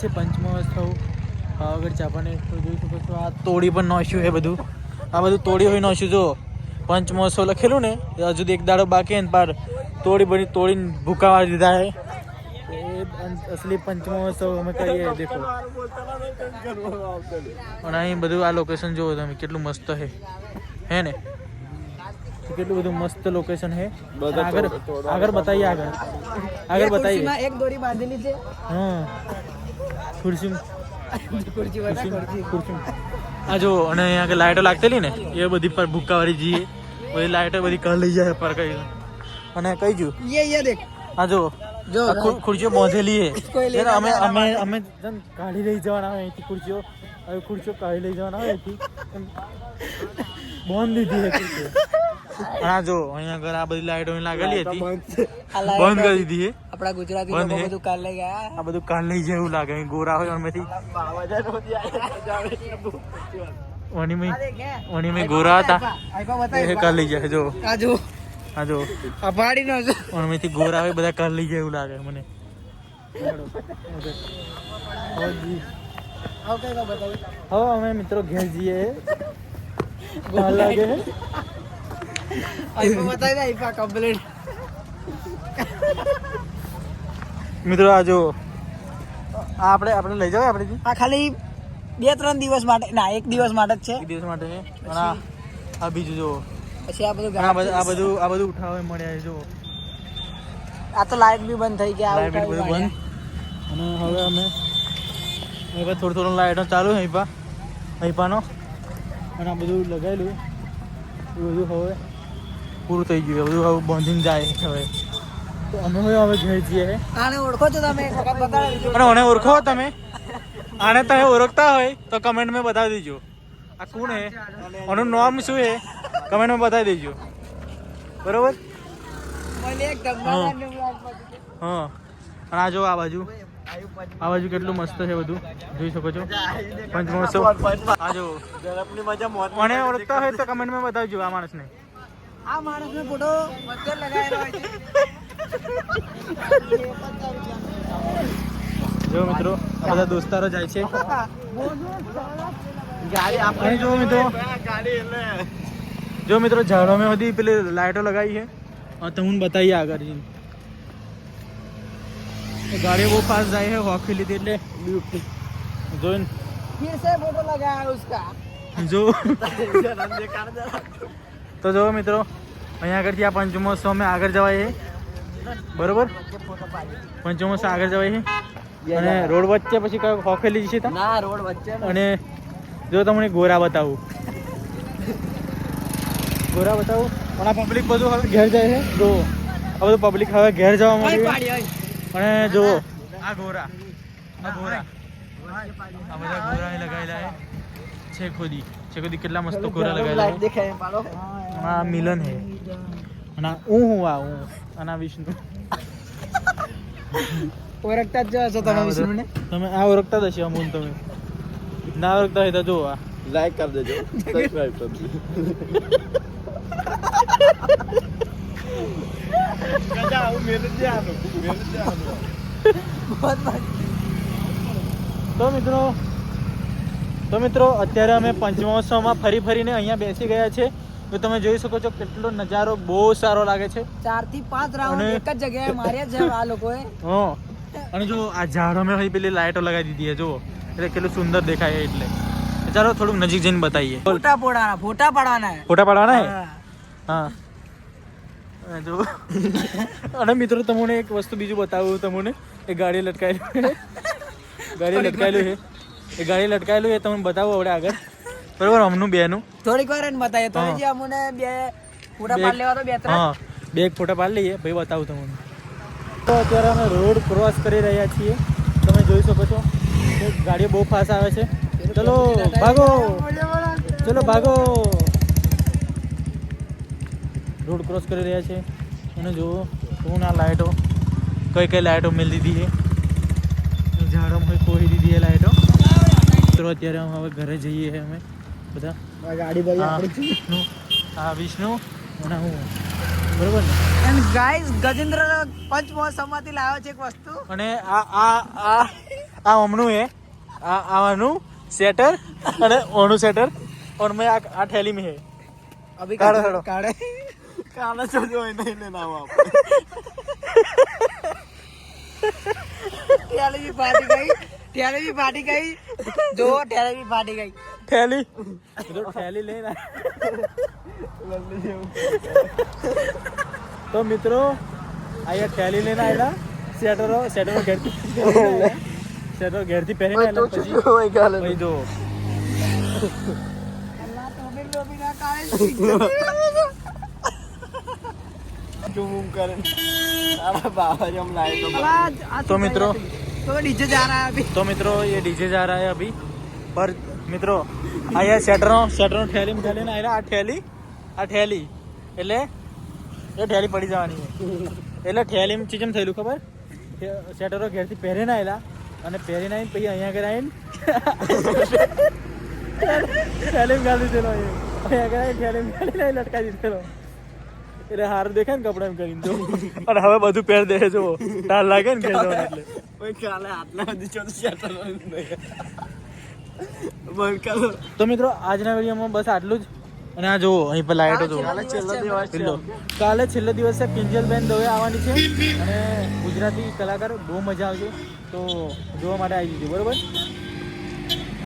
છે પંચમહોત્સવ પાવાગઢ ચાપાને તો જોઈ શકો છો. આ તોડી પણ નોશ્યું છે બધું. આ બધું તોડી હોય નોશ્યું. જો પંચમહોત્સવ લખેલું ને હજુ એક દાડો બાકી ને પાર તોડીને ભૂકાવા દીધા છે. असली पंचमहोत्सव અમે કરીએ દેખો. અને અહીં બધું આ લોકેશન જોવો તમે કેટલું મસ્ત છે હે ને, કેટલું બધું મસ્ત લોકેશન છે. આગળ બતાવીએ આગળ બતાવીએ. એક દોરી બાંધેલી છે. હા ખુરશી આ જો. અને અહીંયા આગળ લાઈટો લાગતેલી ને એ બધી પર ભૂકાવાળી જઈએ બધી લાઈટો બધી કર લઈ જાય પર કઈ. અને કઈ જો દેખ આ જો ખુરશીઓ બાંધેલી છે. અમે કાઢી લઈ જવાના હોય અહીંથી ખુરશીઓ. હવે ખુરશીઓ કાઢી લઈ જવાના હોય અહીંથી બંધ દીધી છે ખુરશીઓ. હા જો અહીંયા આગળ આ બધી લાઈટો લાગેલી હતી બંધ કરી દીધી છે. આપણા ગુજરાતી લોકો બધું કાલ લઈ ગયા. આ બધું કાલ લઈ જાય એવું લાગે. ગોરા હોય અમેથી ઓની ગોરા હતા કાલ લઈ જાય. જો હા જો અભાડી નો ઓનમેથી ગોરા હોય બધા કાલ લઈ જાય એવું લાગે મને. હવે અમે મિત્રો ઘેર જઈએ. કાલ લાગે મિત્રો. આ જો આપણે લઈ જાવ આપણે આ ખાલી 2-3 દિવસ માટે ના 1 દિવસ માટે જ છે. 1 દિવસ માટે છે. અને આ બીજું જો પછી આ બધું ઉઠાવે મળ્યા જો. આ તો લાઈટ બી બંધ થઈ ગયા. લાઈટ બધું બંધ. અને હવે અમે થોડું લાઈટો ચાલુ અહીંપાનો. અને આ બધું લગાવેલું એ બધું હવે પૂરું થઈ ગયું. બધું હવે બાંધીને જાય હવે. તો અમે હવે ઘેર જઈએ. આને ઓળખો છો તમે? અને ઓને ઓળખો તમે? આને તમે ઓળખતા હોય તો કમેન્ટમાં બતાવી દેજો. આ કોણ હે, આનું નામ શું હે કમેન્ટમાં બતાવી દેજો. બરોબર. હા. અને આ જો આ બાજુ કેટલું મસ્ત છે બધું જોઈ શકો છો. પંચમહોત્સવ આ જો. મને ઓળખતા હોય તો કમેન્ટમાં બતાવજો આ માણસને. આ માણસનો ફોટો વચ્ચે લગાવેલો હોય છે. જો મિત્રો આ બધા દોસ્તારો જાય છે. જો મિત્રો ઝાડોમાં બધી પેલી લાઈટો લગાવી છે. તો હું બતાવીએ આગળ જઈને. ગાડીઓ બહુ ફાસ્ટ જાય છે. હોકી લીધી એટલે જોઈને फिर से फोटो लगाया उसका જો. તો જો મિત્રો અહીંયા આગળથી આ પંચમહોત્સવમાં આગળ જવાય છે. બરોબર. પંચમહોત્સવ આગળ જવાય છે. અને રોડ વચ્ચે પછી કયો હોખેલી છે ના રોડ વચ્ચે. અને જો તમને ગોરા બતાવું પણ આ પબ્લિક બધું હવે ઘેર જાય છે. જો આ બધું પબ્લિક હવે ઘેર જવા માંડ્યું. અને જો આ ગોરા આ બધા ગોરા લગાવેલા છે. ખોદી કેટલા મસ્ત ગોરા લગાવેલા છે. આ મિલન હે. અને હું અને વિષ્ણુ ઓળખતા જ છો તમે વિષ્ણુને? તમે આ ઓળખતા જ હશે. અમૂન તમે ના ઓળખતા હોય તો જો આ લાઈક કરી દેજો, સબસ્ક્રાઇબ કરી દેજો. તો મિત્રો અત્યારે અમે પંચમહોત્સવમાં ફરીને અહીંયા બેસી ગયા છે. તો તમે જોઈ શકો છો કેટલો નજારો બહુ સારો લાગે છે. 4 થી 5 રાઉન્ડ એક જ જગ્યાએ માર્યા છે આ લોકોએ. હા. અને જો આ ઝાડોમાં હોય પેલી લાઈટો લગાવી દીધી છે જો. એટલે કેટલું સુંદર દેખાય. એટલે ચાલો થોડુંક નજીક જઈને બતાવીએ. ફોટા પાડવાના હે. હા જો. અને મિત્રો તમને એક વસ્તુ બીજું બતાવું. તમને એ ગાડી લટકાયેલું છે. એ ગાડી લટકાયેલું એ તમને બતાવું હવે આગળ. બરોબર. અમનું બેનું થોડીક વાર બતાવીએ તો જે અમને બે ફોટા પાડ લેવા તો 2-3. હા 2 ફોટા પાડ લઈએ ભાઈ. બતાવું તમને. તો અત્યારે અમે રોડ ક્રોસ કરી રહ્યા છીએ. તમે જોઈ શકો છો ગાડીઓ બહુ ફાસ્ટ આવે છે. ચલો ભાગો. રોડ ક્રોસ કરી રહ્યા છે. અને જુઓ શું આ લાઈટો કઈ લાઈટો મેલી દીધી છે. ઝાડોમાં કોઈ દીધી છે લાઈટો. તો અત્યારે હવે ઘરે જઈએ છીએ અમે બધા. ગાડી વિષ્ણુ અને હું. બરોબર ને. એન્ડ ગાઈસ ગજેન્દ્ર પંચમહોત્સવમાંથી લાવ્યો છે એક વસ્તુ અને આ ઓમનું है આવાનું सेटर અને ઓનું सेटर और मैं આ थैली में है અભી કાઢો, કાઢો. કાઢે काला चल जो नहीं लेना हुआ ટેલી भी फाटी गई जो ટેલી भी फाटी गई थैली जो थैली लेना तो मित्रों आया थैली लेना आएगा सेटर घेर थी पहने आएला પછી वही काले वही दो अल्लाह तो भी ना काढ़े जो मुंह करे अरे बाबा जी हम लाए तो मित्रों तो डीजे जा रहा है अभी तो मित्रों ये डीजे जा रहा है अभी पर मित्रों आया सेटरो ठेली में ठेली आएला आ ठेली એટલે એ ઠેલી પડી જવાની એટલે ઠેલી ચીજમ થયેલું ખબર સેટરો ઘેરથી પહેરીને આવેલા અને પહેરીને આવીને પછી અહીંયા આગળ આવીને ઠેલી ગાલી દીધેલો અહીંયા આગળ ઠેલી ગાલીને લટકાવી દીધેલો એટલે હારું દેખાય ને કપડા એમ કરીને જો અને હવે બધું પહેર દે જો ટાર લાગે ને ઘેર જવાનું એટલે वही काले हाथ में दिचो तो शटर बोल कालो તો મિત્રો આજના વિડીયોમાં બસ આટલું જ અને આ જુઓ અહીં પર લાઈટો જુઓ કાલે છેલ્લો દિવસ છે કિંજલબેન દવે આવવાની છે અને ગુજરાતી કલાકાર બહુ મજા આવશે તો જોવા માટે આવી જજો બરોબર